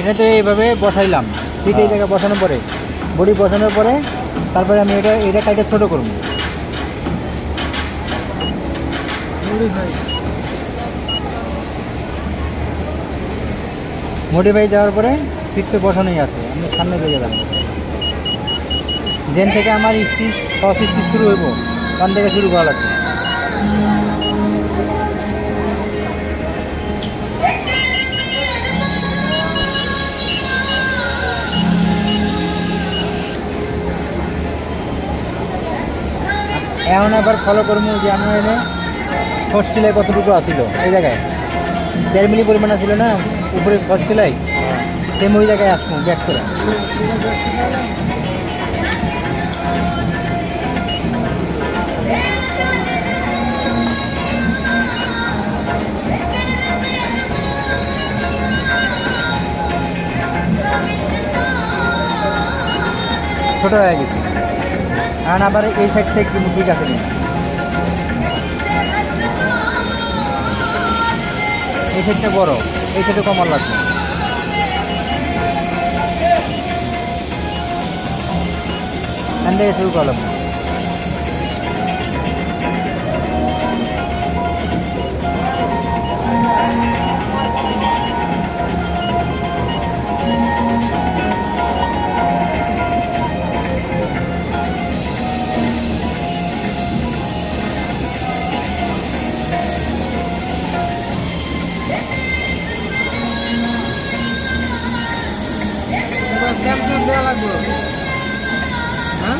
এটাতে এইভাবে বসাইলাম, ঠিক এই জায়গায় বসানোর পরে বডি বসানোর পরে তারপরে আমি এটা কাইটা ছোটো করবো। মডিফাই দেওয়ার পরে ফিক্সে বসানোই আছে, আমি সামনে বেরিয়ে যাবো। যেন থেকে আমার স্টিচ ফার্স্ট স্টিচ শুরু হইব ওখান থেকে শুরু করা লাগবে। এখন আবার ফলো করবো যে আমরা এনে ফস সেলাই কতটুকু আসিল এই জায়গায় 1.5 মিলি পরিমাণ আছিল না উপরে ফস সেলাই, সেম ওই জায়গায় আসবো ব্যাক করে। ছোটো হয়ে গেছে, কারণ আবার এই সাইড সাইড কিন্তু ঠিক আছে কিনা, এই সাইডটা বড়, এই সাইডে কমন লাগবে। এখান থেকে শুরু করলাম। দেওয়া লাগবে, হ্যাঁ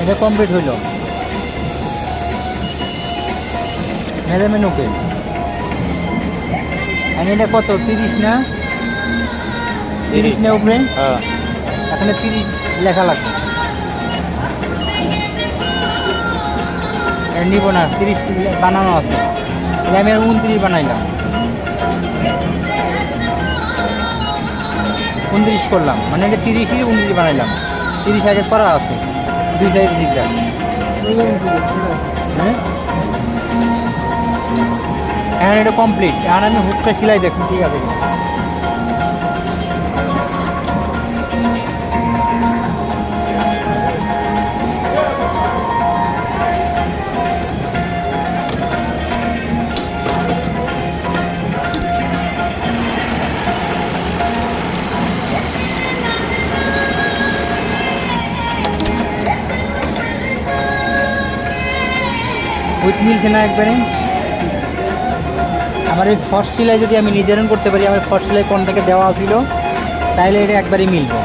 এটা কমপ্লিট হইল। মেজারমেন্ট ওকে, এটা কত 30 না 30 না উপরে, এখানে 30 লেখা লাগবে, নিব না 30 বানানো আছে, তাহলে আমি 29 বানাইলাম, 29 করলাম, মানে এটা 30ই 29 বানাইলাম, 30 আগে করা আছে, দুই সাইড দিকটা। হ্যাঁ এখন এটা কমপ্লিট, এখন আমি হুকটা সেলাই দেখুন ঠিক আছে কিনা। উইথ মিলছে না একবারে। আমার এই ফস সেলাই যদি আমি নির্ধারণ করতে পারি আমার ফস সেলাই কোন থেকে দেওয়া ছিল, তাহলে এটা একবারই মিলবে।